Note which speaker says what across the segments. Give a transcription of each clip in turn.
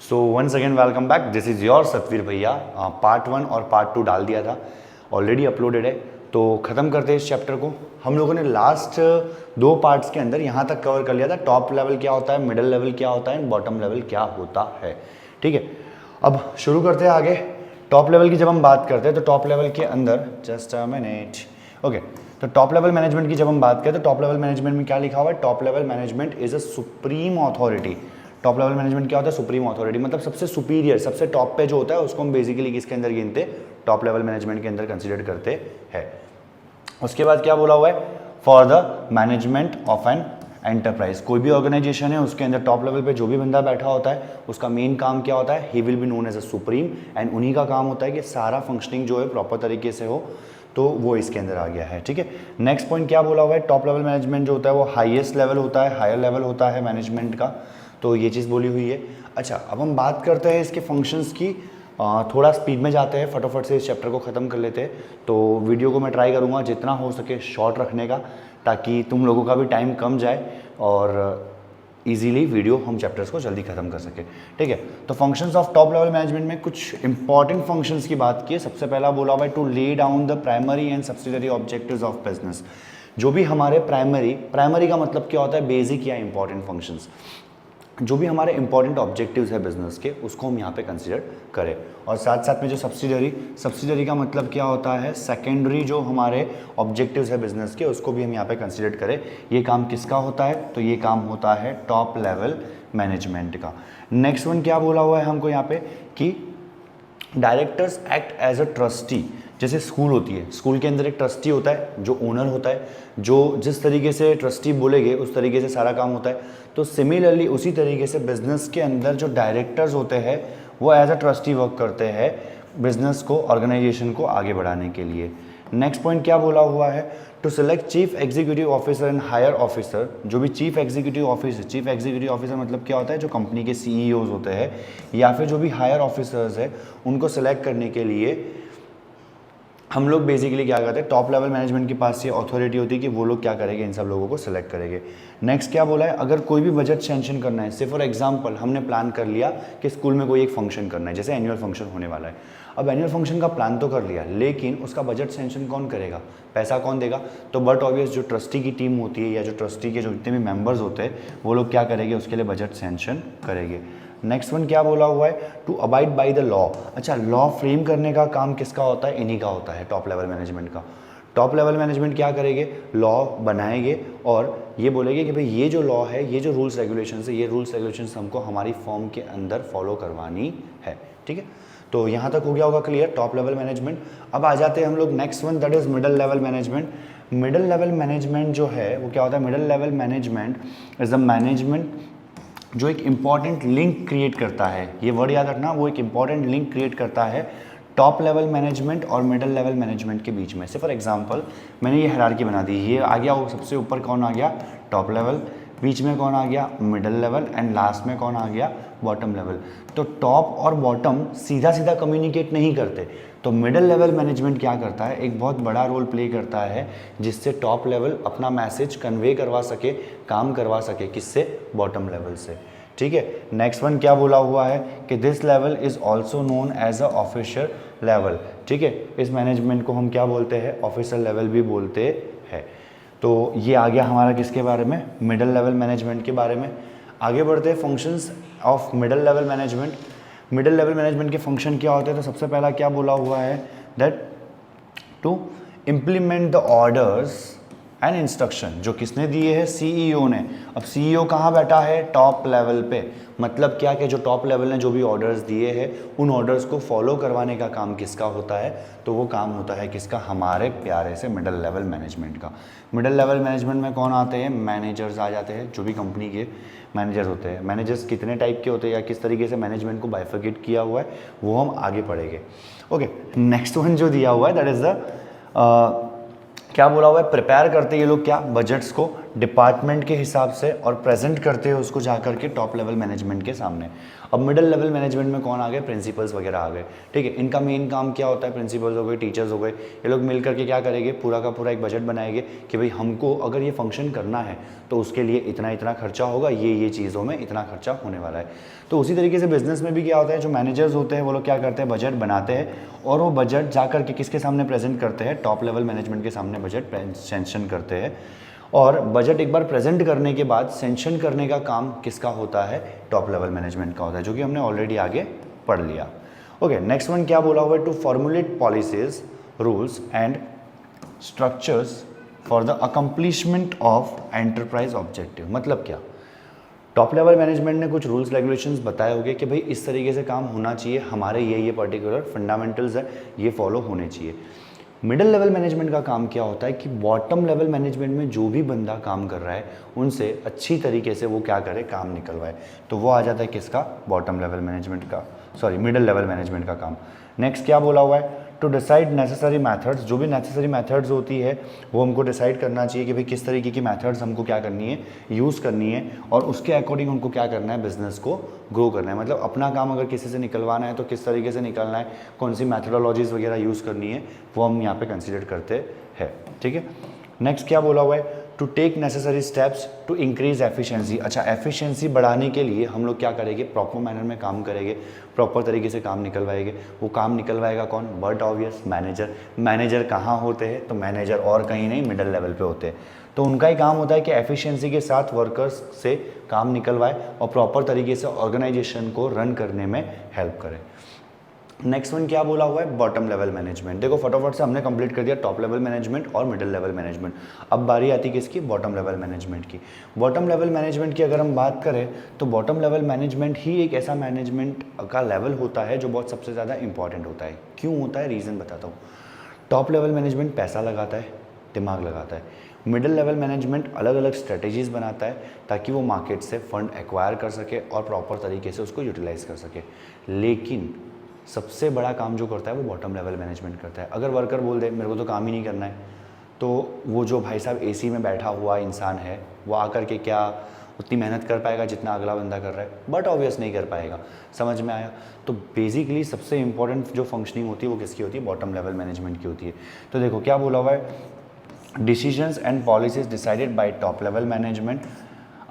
Speaker 1: So once again welcome back, this is your Satveer भैया। Part 1 और part 2 डाल दिया था, ऑलरेडी अपलोडेड है। तो ख़त्म करते हैं इस चैप्टर को। हम लोगों ने लास्ट 2 पार्ट्स के अंदर यहाँ तक कवर कर लिया था, टॉप लेवल क्या होता है, मिडिल लेवल क्या होता है एंड बॉटम लेवल क्या होता है। ठीक है, अब शुरू करते हैं आगे। टॉप लेवल की जब हम बात करते हैं तो टॉप लेवल के अंदर जस्ट अ मिनट, ओके, तो टॉप लेवल मैनेजमेंट की जब हम बात करें तो टॉप लेवल मैनेजमेंट में क्या लिखा हुआ है, top level management is a supreme authority. Top level management क्या होता है, सुप्रीम अथॉरिटी, मतलब सबसे सुपीरियर, सबसे टॉप पे जो होता है उसको हम बेसिकली किसके अंदर गिनते, टॉप लेवल मैनेजमेंट के अंदर कंसिडर करते हैं। उसके बाद क्या बोला हुआ है, for the management of an enterprise. कोई भी ऑर्गेनाइजेशन है उसके अंदर टॉप लेवल पे जो भी बंदा बैठा होता है उसका मेन काम क्या होता है, he will be known as a supreme, and उन्हीं का काम होता है कि सारा फंक्शनिंग जो है प्रॉपर तरीके से हो, तो वो इसके अंदर आ गया है। ठीक है, नेक्स्ट पॉइंट क्या बोला हुआ है, टॉप लेवल मैनेजमेंट जो होता है वो हाईएस्ट लेवल होता है, हायर लेवल होता है मैनेजमेंट का, तो ये चीज़ बोली हुई है। अच्छा, अब हम बात करते हैं इसके फंक्शंस की। थोड़ा स्पीड में जाते हैं, फटाफट से इस चैप्टर को ख़त्म कर लेते हैं। तो वीडियो को मैं ट्राई करूँगा जितना हो सके शॉर्ट रखने का, ताकि तुम लोगों का भी टाइम कम जाए और इजीली वीडियो हम चैप्टर्स को जल्दी खत्म कर सके। ठीक है, तो functions of top level management में कुछ इंपॉर्टेंट फंक्शंस की बात की है। सबसे पहला बोला हुआ है to lay down the primary and subsidiary objectives of business. जो भी हमारे प्राइमरी का मतलब क्या होता है, बेसिक या इंपॉर्टेंट फंक्शंस, जो भी हमारे इंपॉर्टेंट ऑब्जेक्टिव्स है बिजनेस के, उसको हम यहाँ पे कंसीडर करें। और साथ साथ में जो सब्सिडरी का मतलब क्या होता है, सेकेंडरी जो हमारे ऑब्जेक्टिव्स है बिजनेस के, उसको भी हम यहाँ पे कंसीडर करें। ये काम किसका होता है, तो ये काम होता है टॉप लेवल मैनेजमेंट का। नेक्स्ट वन क्या बोला हुआ है हमको यहाँ पे कि directors act as a trustee. जैसे स्कूल होती है, स्कूल के अंदर एक ट्रस्टी होता है जो ओनर होता है, जो जिस तरीके से ट्रस्टी बोलेंगे उस तरीके से सारा काम होता है। तो सिमिलरली उसी तरीके से बिजनेस के अंदर जो डायरेक्टर्स होते हैं वो एज अ ट्रस्टी वर्क करते हैं बिजनेस को, ऑर्गेनाइजेशन को आगे बढ़ाने के लिए। नेक्स्ट पॉइंट क्या बोला हुआ है, to select chief executive officer and higher officer. जो भी चीफ एग्जीक्यूटिव ऑफिसर मतलब क्या होता है, जो कंपनी के सीईओज होते हैं या फिर जो भी हायर ऑफिसर्स है उनको सेलेक्ट करने के लिए हम लोग बेसिकली क्या करते हैं, टॉप लेवल मैनेजमेंट के पास ये अथॉरिटी होती है कि वो लोग क्या करेंगे, इन सब लोगों को सिलेक्ट करेंगे। नेक्स्ट क्या बोला है, अगर कोई भी बजट सैंक्शन करना है, से फॉर एग्जांपल हमने प्लान कर लिया कि स्कूल में कोई एक फंक्शन करना है, जैसे एनुअल फंक्शन होने वाला है। अब एनुअल फंक्शन का प्लान तो कर लिया, लेकिन उसका बजट सैंक्शन कौन करेगा, पैसा कौन देगा, तो बट ऑब्वियस जो ट्रस्टी की टीम होती है या जो ट्रस्टी के जो जितने भी मेंबर्स होते हैं वो लोग क्या करेंगे, उसके लिए बजट सैंक्शन करेंगे। नेक्स्ट वन क्या बोला हुआ है, to abide by the law. अच्छा, लॉ फ्रेम करने का काम किसका होता है, इन्हीं का होता है, टॉप लेवल मैनेजमेंट का। टॉप लेवल मैनेजमेंट क्या करेंगे, लॉ बनाएंगे और ये बोलेंगे कि भाई ये जो लॉ है, ये जो रूल्स रेगुलेशंस है, ये रूल्स रेगुलेशंस हमको हमारी फर्म के अंदर फॉलो करवानी है। ठीक है, तो यहाँ तक हो गया होगा क्लियर टॉप लेवल मैनेजमेंट। अब आ जाते हैं हम लोग next one, that is middle level management. Middle level management जो है वो क्या होता है, middle level management is the management जो एक इम्पॉर्टेंट लिंक क्रिएट करता है। ये वर्ड याद रखना, वो एक इम्पॉर्टेंट लिंक क्रिएट करता है टॉप लेवल मैनेजमेंट और मिडल लेवल मैनेजमेंट के बीच में। से फॉर एग्जांपल मैंने ये हायरार्की बना दी, ये आ गया, वो सबसे ऊपर कौन आ गया, टॉप लेवल, बीच में कौन आ गया, मिडल लेवल, एंड लास्ट में कौन आ गया, बॉटम लेवल। तो टॉप और बॉटम सीधा सीधा कम्युनिकेट नहीं करते, तो मिडल लेवल मैनेजमेंट क्या करता है, एक बहुत बड़ा रोल प्ले करता है जिससे टॉप लेवल अपना मैसेज कन्वे करवा सके, काम करवा सके, किससे, बॉटम लेवल से। ठीक है, नेक्स्ट वन क्या बोला हुआ है कि this level is also known as a officer level. ठीक है, इस मैनेजमेंट को हम क्या बोलते हैं, ऑफिसर लेवल भी बोलते हैं। तो ये आ गया हमारा किसके बारे में, मिडल लेवल मैनेजमेंट के बारे में। आगे बढ़ते हैं functions of middle level management. Middle level management के फंक्शन क्या होते हैं, तो सबसे पहला क्या बोला हुआ है, that to implement the orders and instruction. जो किसने दिए हैं, सीईओ ने। अब सीईओ कहाँ बैठा है, टॉप लेवल पे। मतलब क्या कि जो टॉप लेवल ने जो भी ऑर्डर्स दिए हैं उन ऑर्डर्स को फॉलो करवाने का काम किसका होता है, तो वो काम होता है किसका, हमारे प्यारे से मिडल लेवल मैनेजमेंट का। मिडल लेवल मैनेजमेंट में कौन आते हैं, मैनेजर्स आ जाते हैं, जो भी कंपनी के मैनेजर्स होते हैं। मैनेजर्स कितने टाइप के होते हैं या किस तरीके से मैनेजमेंट को बाइफर्केट किया हुआ है वो हम आगे पढ़ेंगे। ओके, नेक्स्ट वन जो दिया हुआ है दैट इज द क्या बोला हुआ है, प्रिपेयर करते ये लोग क्या, बजट्स को, डिपार्टमेंट के हिसाब से और प्रेजेंट करते हैं उसको जा करके टॉप लेवल मैनेजमेंट के सामने। अब मिडिल लेवल मैनेजमेंट में कौन आ गए, प्रिंसिपल्स वगैरह आ गए, ठीक है। इनका मेन काम क्या होता है, प्रिंसिपल्स हो गए, टीचर्स हो गए, ये लोग मिल करके क्या करेंगे, पूरा का पूरा एक बजट बनाएंगे कि भाई हमको अगर ये फंक्शन करना है तो उसके लिए इतना इतना खर्चा होगा, ये चीज़ों में इतना खर्चा होने वाला है। तो उसी तरीके से बिजनेस में भी क्या होता है, जो मैनेजर्स होते हैं वो लोग क्या करते हैं, बजट बनाते हैं और वो बजट जा करके किसके सामने प्रेजेंट करते हैं, टॉप लेवल मैनेजमेंट के सामने बजट सेंशन करते हैं। और बजट एक बार प्रेजेंट करने के बाद सेंशन करने का काम किसका होता है, टॉप लेवल मैनेजमेंट का होता है, जो कि हमने ऑलरेडी आगे पढ़ लिया। ओके, नेक्स्ट वन क्या बोला हुआ है, to formulate policies, rules and structures for the accomplishment of enterprise objective. मतलब क्या, टॉप लेवल मैनेजमेंट ने कुछ रूल्स रेगुलेशंस बताए होंगे कि भाई इस तरीके से काम होना चाहिए, हमारे ये पर्टिकुलर फंडामेंटल्स है, ये फॉलो होने चाहिए। मिडिल लेवल मैनेजमेंट का काम क्या होता है कि बॉटम लेवल मैनेजमेंट में जो भी बंदा काम कर रहा है उनसे अच्छी तरीके से वो क्या करे, काम निकलवाए। तो वो आ जाता है किसका, बॉटम लेवल मैनेजमेंट का, सॉरी मिडिल लेवल मैनेजमेंट का काम। नेक्स्ट क्या बोला हुआ है, टू डिसाइड नेसेसरी मैथड्स, जो भी नेसेसरी मैथड्स होती है वो हमको डिसाइड करना चाहिए कि भाई किस तरीके की मैथड्स हमको क्या करनी है, यूज़ करनी है, और उसके अकॉर्डिंग हमको क्या करना है, बिजनेस को ग्रो करना है। मतलब अपना काम अगर किसी से निकलवाना है तो किस तरीके से निकलना है, कौन सी मैथडोलॉजीज वगैरह यूज़ करनी है, वो हम यहाँ पे कंसिडर करते हैं, ठीक है। नेक्स्ट क्या बोला हुआ है, to take necessary steps to increase efficiency. अच्छा, एफिशिएंसी बढ़ाने के लिए हम लोग क्या करेंगे, प्रॉपर मैनर में काम करेंगे, प्रॉपर तरीके से काम निकलवाएंगे। वो काम निकलवाएगा कौन, बट ऑब्वियस मैनेजर। मैनेजर कहाँ होते हैं, तो मैनेजर और कहीं नहीं, मिडिल लेवल पे होते हैं। तो उनका ही काम होता है कि एफिशिएंसी के साथ वर्कर्स से काम निकलवाए और प्रॉपर तरीके से ऑर्गेनाइजेशन को रन करने में हेल्प करें। नेक्स्ट वन क्या बोला हुआ है, बॉटम लेवल मैनेजमेंट। देखो फटाफट से हमने कंप्लीट कर दिया टॉप लेवल मैनेजमेंट और मिडिल लेवल मैनेजमेंट। अब बारी आती है किसकी, बॉटम लेवल मैनेजमेंट की। बॉटम लेवल मैनेजमेंट की अगर हम बात करें तो बॉटम लेवल मैनेजमेंट ही एक ऐसा मैनेजमेंट का लेवल होता है जो बहुत सबसे ज़्यादा इंपॉर्टेंट होता है। क्यों होता है, रीज़न बताता हूँ। टॉप लेवल मैनेजमेंट पैसा लगाता है, दिमाग लगाता है। मिडिल लेवल मैनेजमेंट अलग अलग स्ट्रेटेजीज बनाता है ताकि वो मार्केट से फंड एक्वायर कर सके और प्रॉपर तरीके से उसको यूटिलाइज कर सके। लेकिन सबसे बड़ा काम जो करता है वो बॉटम लेवल मैनेजमेंट करता है। अगर वर्कर बोल दे मेरे को तो काम ही नहीं करना है, तो वो जो भाई साहब एसी में बैठा हुआ इंसान है वो आकर के क्या उतनी मेहनत कर पाएगा जितना अगला बंदा कर रहा है, बट ऑब्वियस नहीं कर पाएगा। समझ में आया। तो बेसिकली सबसे इंपॉर्टेंट जो फंक्शनिंग होती है वो किसकी होती है, बॉटम लेवल मैनेजमेंट की होती है। तो देखो क्या बोला हुआ है, decisions and policies decided by top level management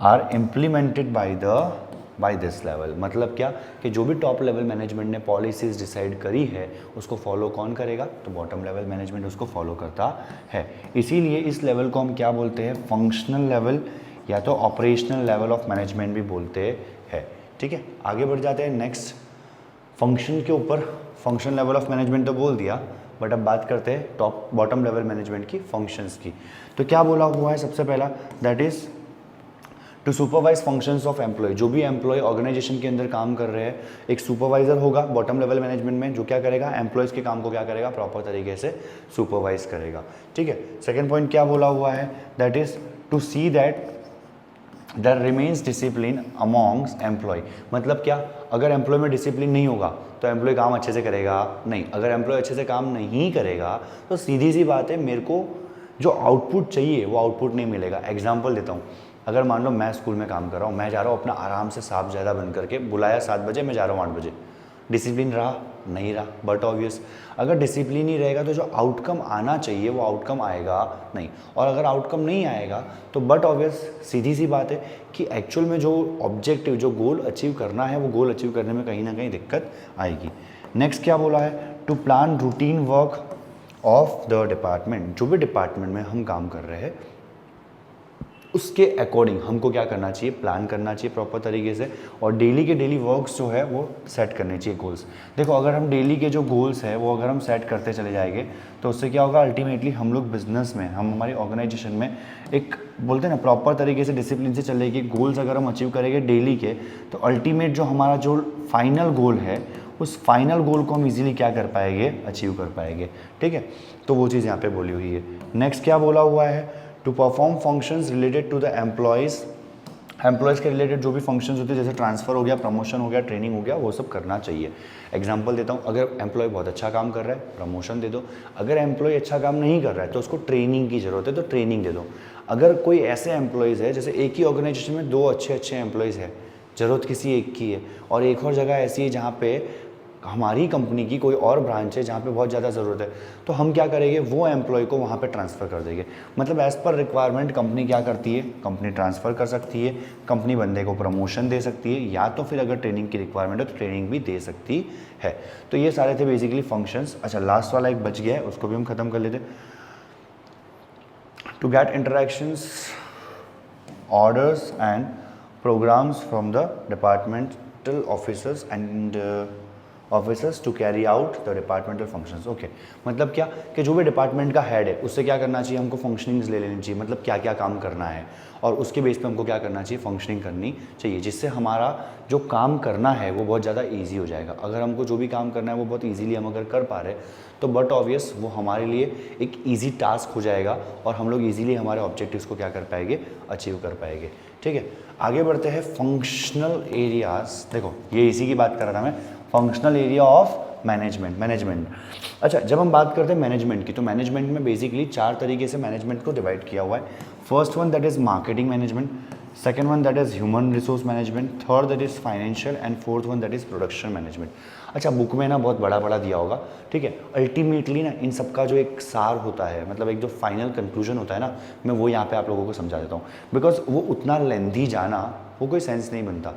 Speaker 1: are implemented by this level. मतलब क्या कि जो भी टॉप लेवल मैनेजमेंट ने पॉलिसीज डिसाइड करी है उसको फॉलो कौन करेगा, तो बॉटम लेवल मैनेजमेंट उसको फॉलो करता है। इसीलिए इस लेवल को हम क्या बोलते हैं, फंक्शनल लेवल या तो ऑपरेशनल लेवल ऑफ मैनेजमेंट भी बोलते हैं, ठीक है। आगे बढ़ जाते हैं नेक्स्ट फंक्शन के ऊपर। फंक्शन लेवल ऑफ मैनेजमेंट तो बोल दिया, बट अब बात करते हैं टॉप बॉटम लेवल मैनेजमेंट की फंक्शंस की। तो क्या बोला हुआ है सबसे पहला, that is to supervise functions of employ. जो भी एम्प्लॉय ऑर्गेनाइजेशन के अंदर काम कर रहे हैं, एक सुपरवाइजर होगा बॉटम लेवल मैनेजमेंट में जो क्या करेगा, एम्प्लॉयज़ के काम को क्या करेगा, प्रॉपर तरीके से सुपरवाइज करेगा, ठीक है। सेकेंड पॉइंट क्या बोला हुआ है, that is to see that there remains discipline amongst employ. मतलब क्या, अगर एम्प्लॉय में डिसिप्लिन नहीं होगा तो एम्प्लॉय काम अच्छे से करेगा नहीं। अगर एम्प्लॉय अच्छे से काम नहीं करेगा तो सीधी सी बात है, मेरे को जो आउटपुट चाहिए वो आउटपुट नहीं मिलेगा। एग्जाम्पल देता हूँ, अगर मान लो मैं स्कूल में काम कर रहा हूँ, मैं जा रहा हूँ अपना आराम से साफ ज़्यादा बंद करके, बुलाया 7 बजे, मैं जा रहा हूँ 8 बजे, डिसिप्लिन रहा नहीं रहा, बट ऑब्वियस अगर डिसिप्लिन ही रहेगा तो जो आउटकम आना चाहिए वो आउटकम आएगा नहीं। और अगर आउटकम नहीं आएगा तो बट ऑब्वियस सीधी सी बात है कि एक्चुअल में जो ऑब्जेक्टिव, जो गोल अचीव करना है वो गोल अचीव करने में कहीं ना कहीं दिक्कत आएगी। नेक्स्ट क्या बोला है, to plan routine work of the department. जो भी डिपार्टमेंट में हम काम कर रहे हैं उसके अकॉर्डिंग हमको क्या करना चाहिए, प्लान करना चाहिए प्रॉपर तरीके से, और डेली के डेली वर्क्स जो है वो सेट करने चाहिए गोल्स। देखो अगर हम डेली के जो गोल्स है वो अगर हम सेट करते चले जाएंगे तो उससे क्या होगा, अल्टीमेटली हम लोग बिजनेस में, हम हमारी ऑर्गेनाइजेशन में एक बोलते हैं ना प्रॉपर तरीके से डिसिप्लिन से चलेगी। गोल्स अगर हम अचीव करेंगे डेली के तो अल्टीमेट जो हमारा जो फाइनल गोल है उस फाइनल गोल को हम इजीली क्या कर पाएंगे, अचीव कर पाएंगे, ठीक है। तो वो चीज़ यहाँ पे बोली हुई है। नेक्स्ट क्या बोला हुआ है, to perform functions related to the employees. Employees के रिलेटेड जो भी फंक्शंस होते हैं जैसे ट्रांसफ़र हो गया, प्रमोशन हो गया, ट्रेनिंग हो गया, वो सब करना चाहिए। एग्जांपल देता हूँ, अगर एम्प्लॉय बहुत अच्छा काम कर रहा है प्रमोशन दे दो, अगर एम्प्लॉय अच्छा काम नहीं कर रहा है तो उसको ट्रेनिंग की ज़रूरत है तो ट्रेनिंग दे दो। अगर कोई ऐसे एम्प्लॉयज़ है, जैसे एक ही ऑर्गेनाइजेशन में 2 अच्छे एम्प्लॉयज़ है, ज़रूरत किसी एक की है, और एक और जगह ऐसी है जहाँ पे हमारी कंपनी की कोई और ब्रांच है जहाँ पे बहुत ज़्यादा ज़रूरत है, तो हम क्या करेंगे, वो एम्प्लॉय को वहाँ पे ट्रांसफ़र कर देंगे। मतलब एज़ पर रिक्वायरमेंट कंपनी क्या करती है, कंपनी ट्रांसफ़र कर सकती है, कंपनी बंदे को प्रमोशन दे सकती है, या तो फिर अगर ट्रेनिंग की रिक्वायरमेंट है तो ट्रेनिंग भी दे सकती है। तो ये सारे थे बेसिकली फंक्शंस। अच्छा, लास्ट वाला एक बच गया है, उसको भी हम ख़त्म कर लेते। To get interactions, orders and programmes from the departmental officers and officers to carry out the departmental functions. Okay, मतलब क्या कि जो भी डिपार्टमेंट का हेड है उससे क्या करना चाहिए, हमको फंक्शनिंग्स ले लेनी चाहिए, मतलब क्या क्या काम करना है, और उसके बेस पे हमको क्या करना चाहिए, फंक्शनिंग करनी चाहिए, जिससे हमारा जो काम करना है वो बहुत ज़्यादा ईजी हो जाएगा। अगर हमको जो भी काम करना है वो बहुत ईजीली हम अगर कर पा रहे तो बट ऑब्वियस वो हमारे लिए एक ईजी टास्क हो जाएगा, और हम लोग ईजीली हमारे ऑब्जेक्टिव्स को क्या कर पाएंगे, अचीव कर पाएंगे। ठीक है, आगे बढ़ते हैं। फंक्शनल एरियाज, देखो ये इसी की बात कर रहा था मैं, फंक्शनल एरिया ऑफ मैनेजमेंट। अच्छा, जब हम बात करते हैं मैनेजमेंट की, तो मैनेजमेंट में बेसिकली 4 तरीके से मैनेजमेंट को डिवाइड किया हुआ है। First one that is marketing management, second one that is human resource management, third that is financial, and fourth one that is production management. अच्छा, बुक में ना बहुत बड़ा बड़ा दिया होगा, ठीक है, अल्टीमेटली ना इन सबका जो एक सार होता है, मतलब एक जो फाइनल कंक्लूजन होता है ना, मैं वो यहाँ पे आप लोगों को समझा देता हूँ, बिकॉज वो उतना लेंथी जाना वो कोई सेंस नहीं बनता।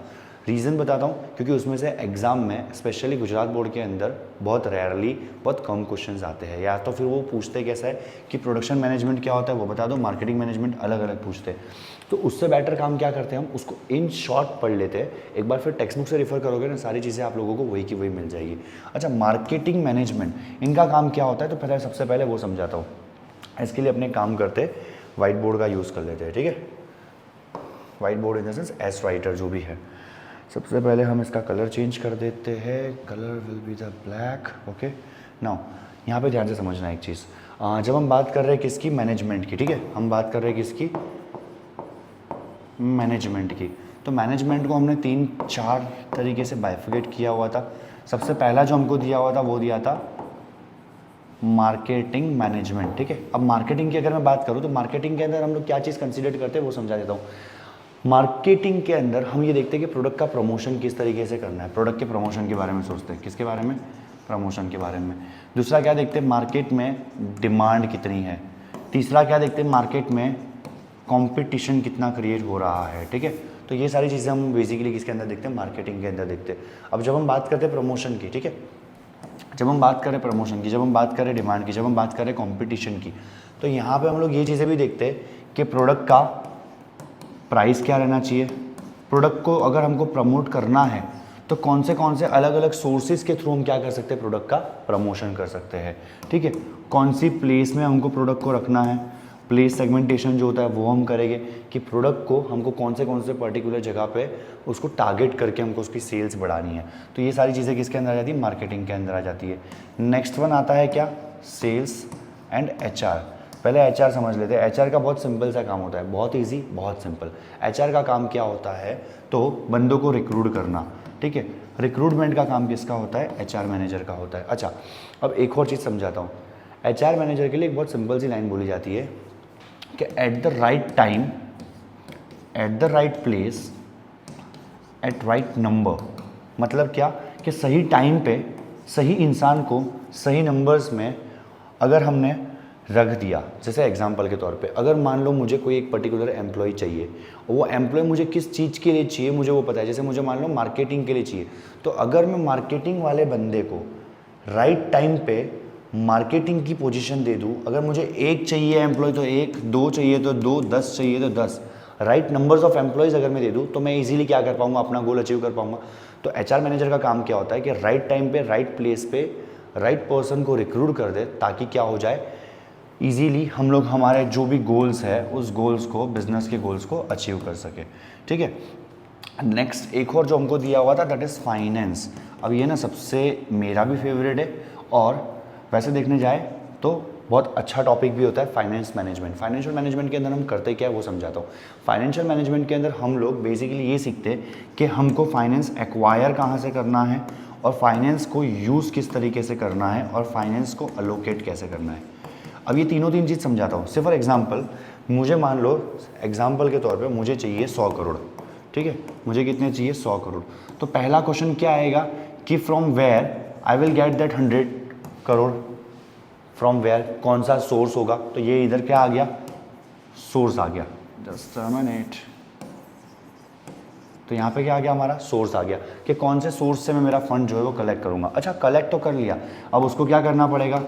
Speaker 1: रीज़न बताता हूँ, क्योंकि उसमें से एग्ज़ाम में स्पेशली गुजरात बोर्ड के अंदर बहुत रेयरली बहुत कम क्वेश्चंस आते हैं, या तो फिर वो पूछते कैसा है कि प्रोडक्शन मैनेजमेंट क्या होता है वो बता दो, मार्केटिंग मैनेजमेंट अलग अलग पूछते हैं। तो उससे बेटर काम क्या करते हैं, हम उसको इन शॉर्ट पढ़ लेते हैं, एक बार फिर टेक्स्ट बुक से रेफर करोगे ना, सारी चीज़ें आप लोगों को वही की वही मिल जाएगी। अच्छा, मार्केटिंग मैनेजमेंट इनका काम क्या होता है, तो पहले सबसे पहले वो समझाता हूँ। इसके लिए अपने काम करते वाइट बोर्ड का यूज़ कर लेते हैं, ठीक है, white board in the sense S writer जो भी है। सबसे पहले हम इसका कलर चेंज कर देते हैं, colour will be the black. Okay, now यहाँ पे ध्यान से समझना एक चीज़, जब हम बात कर रहे हैं किसकी, मैनेजमेंट की, ठीक है, हम बात कर रहे हैं किसकी, मैनेजमेंट की। तो मैनेजमेंट को हमने 3-4 तरीके से बाइफिकेट किया हुआ था। सबसे पहला जो हमको दिया हुआ था वो दिया था मार्केटिंग मैनेजमेंट, ठीक है। अब मार्केटिंग की अगर मैं बात करूँ तो मार्केटिंग के अंदर हम लोग क्या चीज़ कंसीडर करते हैं वो समझा देता हूँ। मार्केटिंग के अंदर हम ये देखते हैं कि प्रोडक्ट का प्रमोशन किस तरीके से करना है, प्रोडक्ट के प्रमोशन के बारे में सोचते हैं, किसके बारे में, प्रमोशन के बारे में। दूसरा क्या देखते हैं, मार्केट में डिमांड कितनी है। तीसरा क्या देखते हैं, मार्केट में कंपटीशन कितना क्रिएट हो रहा है, ठीक है। तो ये सारी चीज़ें हम बेसिकली किसके अंदर देखते हैं, मार्केटिंग के अंदर देखते हैं। अब जब हम बात करते हैं प्रमोशन की, ठीक है, जब हम बात करें प्रमोशन की, जब हम बात करें डिमांड की, जब हम बात करें कंपटीशन की, तो यहाँ पे हम लोग ये चीज़ें भी देखते हैं कि प्रोडक्ट का प्राइस क्या रहना चाहिए, प्रोडक्ट को अगर हमको प्रमोट करना है तो कौन से अलग अलग सोर्सेज के थ्रू हम क्या कर सकते हैं, प्रोडक्ट का प्रमोशन कर सकते हैं, ठीक है। कौन सी प्लेस में हमको प्रोडक्ट को रखना है, प्लेस सेगमेंटेशन जो होता है वो हम करेंगे कि प्रोडक्ट को हमको कौन से पर्टिकुलर जगह पे उसको टारगेट करके हमको उसकी सेल्स बढ़ानी है। तो ये सारी चीज़ें किसके अंदर आ जाती है, मार्केटिंग के अंदर आ जाती है। नेक्स्ट वन आता है क्या, सेल्स एंड एचआर। पहले एचआर समझ लेते हैं। एचआर का बहुत सिंपल सा काम होता है, बहुत इजी, बहुत सिंपल। एचआर का काम क्या होता है, तो बंदों को रिक्रूट करना, ठीक है। रिक्रूटमेंट का काम किसका होता है, एचआर मैनेजर का होता है। अच्छा, अब एक और चीज़ समझाता हूँ। एचआर मैनेजर के लिए एक बहुत सिंपल सी लाइन बोली जाती है कि at the right time, at the right place, at right number. मतलब क्या कि सही टाइम पे सही इंसान को सही नंबर्स में अगर हमने रख दिया। जैसे एग्जांपल के तौर पे, अगर मान लो मुझे कोई एक पर्टिकुलर एम्प्लॉय चाहिए, वो एम्प्लॉय मुझे किस चीज़ के लिए चाहिए मुझे वो पता है। जैसे मुझे मान लो मार्केटिंग के लिए चाहिए, तो अगर मैं मार्केटिंग वाले बंदे को राइट टाइम पे मार्केटिंग की पोजीशन दे दूँ, अगर मुझे 1 चाहिए एम्प्लॉय तो 1, 2 चाहिए तो 2, 10 चाहिए तो 10, राइट नंबर्स ऑफ एम्प्लॉयज़ अगर मैं दे दूँ तो मैं इजीली क्या कर पाऊँगा, अपना गोल अचीव कर पाऊँगा। तो एचआर मैनेजर का काम क्या होता है कि राइट टाइम पे राइट प्लेस पे राइट पर्सन को रिक्रूट कर दे, ताकि क्या हो जाए, ईजीली हम लोग हमारे जो भी गोल्स है उस गोल्स को, बिजनेस के गोल्स को अचीव कर सके, ठीक है। नेक्स्ट एक और जो हमको दिया हुआ था दैट इज़ फाइनेंस। अब ये ना सबसे मेरा भी फेवरेट है, और वैसे देखने जाए तो बहुत अच्छा टॉपिक भी होता है फाइनेंस मैनेजमेंट। फाइनेंशियल मैनेजमेंट के अंदर हम करते क्या है वो समझाता हूँ। फाइनेंशियल मैनेजमेंट के अंदर हम लोग बेसिकली ये सीखते हैं कि हमको फाइनेंस एक्वायर कहाँ से करना है, और फाइनेंस को यूज़ किस तरीके से करना है, और फाइनेंस को अलोकेट कैसे करना है। अब ये तीनों तीन चीज़ समझाता हूँ। सिर्फ फॉर एग्जाम्पल मुझे मान लो एग्जाम्पल के तौर पे मुझे चाहिए 100 करोड़, ठीक है, मुझे कितने चाहिए 100 करोड़। तो पहला क्वेश्चन क्या आएगा कि from where I will get that 100 crore, from where, कौन सा सोर्स होगा। तो ये इधर क्या आ गया, सोर्स आ गया, जस्ट अ मिनट। तो यहाँ पे क्या आ गया, हमारा सोर्स आ गया कि कौन से सोर्स से मैं मेरा फंड जो है वो कलेक्ट करूँगा। अच्छा, कलेक्ट तो कर लिया, अब उसको क्या करना पड़ेगा,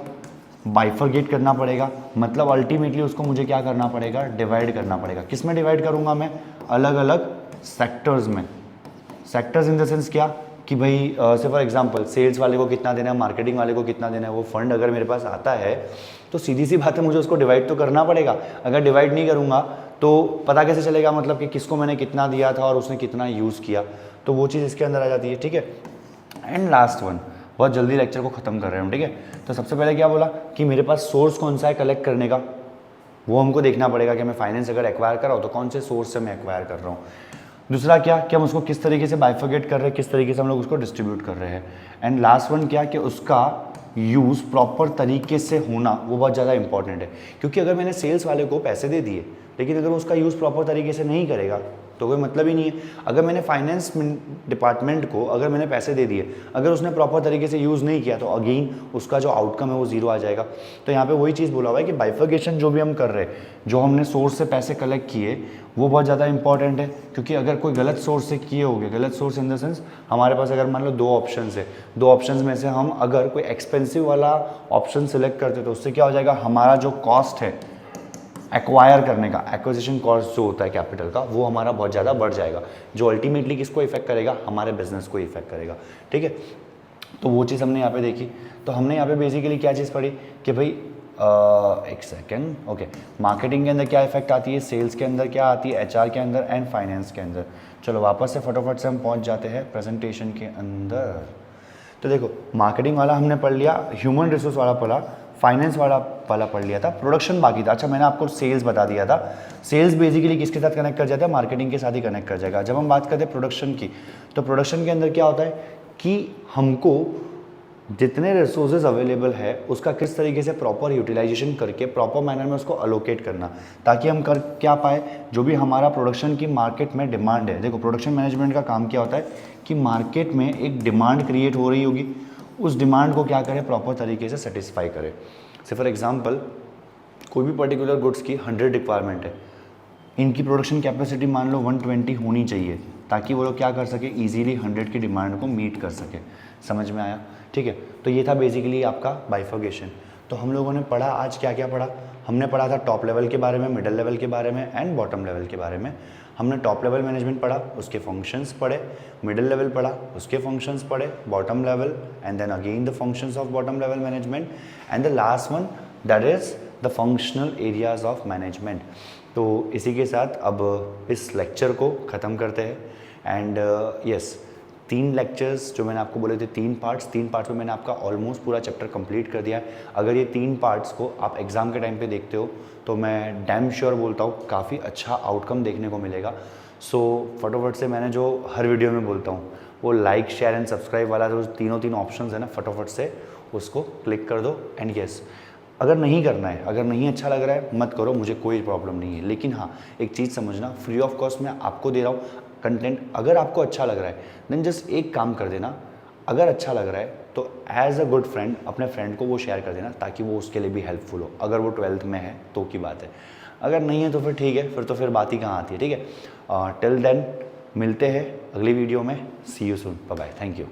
Speaker 1: बाइफरगेट करना पड़ेगा, मतलब अल्टीमेटली उसको मुझे क्या करना पड़ेगा, डिवाइड करना पड़ेगा। किस में डिवाइड करूँगा मैं, अलग अलग सेक्टर्स में। सेक्टर्स इन द सेंस क्या कि भाई से फॉर एग्जांपल सेल्स वाले को कितना देना है, मार्केटिंग वाले को कितना देना है, वो फंड अगर मेरे पास आता है तो सीधी सी बात है मुझे उसको डिवाइड तो करना पड़ेगा। अगर डिवाइड नहीं करूँगा तो पता कैसे चलेगा, मतलब कि किसको मैंने कितना दिया था और उसने कितना यूज़ किया, तो वो चीज़ इसके अंदर आ जाती है, ठीक है। एंड लास्ट वन, बहुत जल्दी लेक्चर को ख़त्म कर रहे हैं हम, ठीक है। तो सबसे पहले क्या बोला कि मेरे पास सोर्स कौन सा है कलेक्ट करने का, वो हमको देखना पड़ेगा कि मैं फाइनेंस अगर एक्वायर कर रहा हूँ तो कौन से सोर्स से मैं एक्वायर कर रहा हूँ। दूसरा क्या कि हम उसको किस तरीके से बाइफरगेट कर रहे हैं, किस तरीके से हम लोग उसको डिस्ट्रीब्यूट कर रहे हैं। एंड लास्ट वन क्या कि उसका यूज़ प्रॉपर तरीके से होना वो बहुत ज़्यादा इंपॉर्टेंट है, क्योंकि अगर मैंने सेल्स वाले को पैसे दे दिए लेकिन अगर उसका यूज़ प्रॉपर तरीके से नहीं करेगा तो कोई मतलब ही नहीं है। अगर मैंने फाइनेंस डिपार्टमेंट को अगर मैंने पैसे दे दिए, अगर उसने प्रॉपर तरीके से यूज़ नहीं किया तो अगेन उसका जो आउटकम है वो जीरो आ जाएगा। तो यहाँ पे वही चीज़ बोला हुआ है कि बाइफरगेशन जो भी हम कर रहे हैं, जो हमने सोर्स से पैसे कलेक्ट किए वो बहुत ज़्यादा इंपॉर्टेंट है, क्योंकि अगर कोई गलत सोर्स से किए होंगे, गलत सोर्स इन द सेंस हमारे पास अगर मान लो 2 ऑप्शन है, 2 ऑप्शन में से हम अगर कोई एक्सपेंसिव वाला ऑप्शन सिलेक्ट करते तो उससे क्या हो जाएगा, हमारा जो कॉस्ट है एक्वायर करने का, एक्विजिशन कॉस्ट जो होता है कैपिटल का, वो हमारा बहुत ज़्यादा बढ़ जाएगा, जो अल्टीमेटली किसको इफेक्ट करेगा, हमारे बिजनेस को इफेक्ट करेगा, ठीक है। तो वो चीज़ हमने यहाँ पे देखी। तो हमने यहाँ पे बेसिकली क्या चीज़ पढ़ी कि भाई एक सेकेंड, ओके, मार्केटिंग के अंदर क्या इफेक्ट आती है, सेल्स के अंदर क्या आती है, एचआर के अंदर एंड फाइनेंस के अंदर। चलो वापस से फटाफट से हम पहुँच जाते हैं प्रेजेंटेशन के अंदर। तो देखो मार्केटिंग वाला हमने पढ़ लिया, ह्यूमन रिसोर्स वाला पढ़ा, फाइनेंस वाला पढ़ लिया था, प्रोडक्शन बाकी था। अच्छा मैंने आपको सेल्स बता दिया था, सेल्स बेसिकली किसके साथ कनेक्ट कर जाता है, मार्केटिंग के साथ ही कनेक्ट कर जाएगा। जब हम बात करते हैं प्रोडक्शन की, तो प्रोडक्शन के अंदर क्या होता है कि हमको जितने रिसोर्सेज अवेलेबल है उसका किस तरीके से प्रॉपर यूटिलाइजेशन करके प्रॉपर मैनर में उसको अलोकेट करना, ताकि हम कर क्या पाए, जो भी हमारा प्रोडक्शन की मार्केट में डिमांड है। देखो प्रोडक्शन मैनेजमेंट का काम क्या होता है कि मार्केट में एक डिमांड क्रिएट हो रही होगी, उस डिमांड को क्या करें, प्रॉपर तरीके से सेटिस्फाई करें। से फॉर एग्जांपल कोई भी पर्टिकुलर गुड्स की 100 रिक्वायरमेंट है, इनकी प्रोडक्शन कैपेसिटी मान लो 120 होनी चाहिए, ताकि वो लोग क्या कर सके, इजीली 100 की डिमांड को मीट कर सके। समझ में आया, ठीक है। तो ये था बेसिकली आपका बाइफरगेशन। तो हम लोगों ने पढ़ा आज क्या क्या पढ़ा, हमने पढ़ा था टॉप लेवल के बारे में, मिडिल लेवल के बारे में एंड बॉटम लेवल के बारे में। हमने टॉप लेवल मैनेजमेंट पढ़ा, उसके फंक्शंस पढ़े, मिडिल लेवल पढ़ा, उसके फंक्शंस पढ़े, bottom level and then again the functions of bottom level management and the last one that is the functional areas of management. तो इसी के साथ अब इस लेक्चर को ख़त्म करते हैं। एंड यस 3 लेक्चर्स जो मैंने आपको बोले थे, 3 पार्ट्स में मैंने आपका ऑलमोस्ट पूरा चैप्टर कंप्लीट कर दिया है। अगर ये 3 पार्ट्स को आप एग्ज़ाम के टाइम पे देखते हो तो मैं डैम श्योर बोलता हूँ काफ़ी अच्छा आउटकम देखने को मिलेगा। सो फटाफट से मैंने जो हर वीडियो में बोलता हूँ वो लाइक शेयर एंड सब्सक्राइब वाला जो तीन ऑप्शन है ना, फटाफट से उसको क्लिक कर दो। एंड यस अगर नहीं करना है, अगर नहीं अच्छा लग रहा है मत करो, मुझे कोई प्रॉब्लम नहीं है। लेकिन हाँ एक चीज़ समझना, फ्री ऑफ कॉस्ट मैं आपको दे रहा हूँ कंटेंट। अगर आपको अच्छा लग रहा है देन जस्ट एक काम कर देना, अगर अच्छा लग रहा है तो एज अ गुड फ्रेंड अपने फ्रेंड को वो शेयर कर देना, ताकि वो उसके लिए भी हेल्पफुल हो। अगर वो 12th में है तो की बात है, अगर नहीं है तो फिर ठीक है, फिर तो फिर बात ही कहाँ आती है, ठीक है। टिल देन मिलते हैं अगली वीडियो में, see you soon, bye bye, thank you.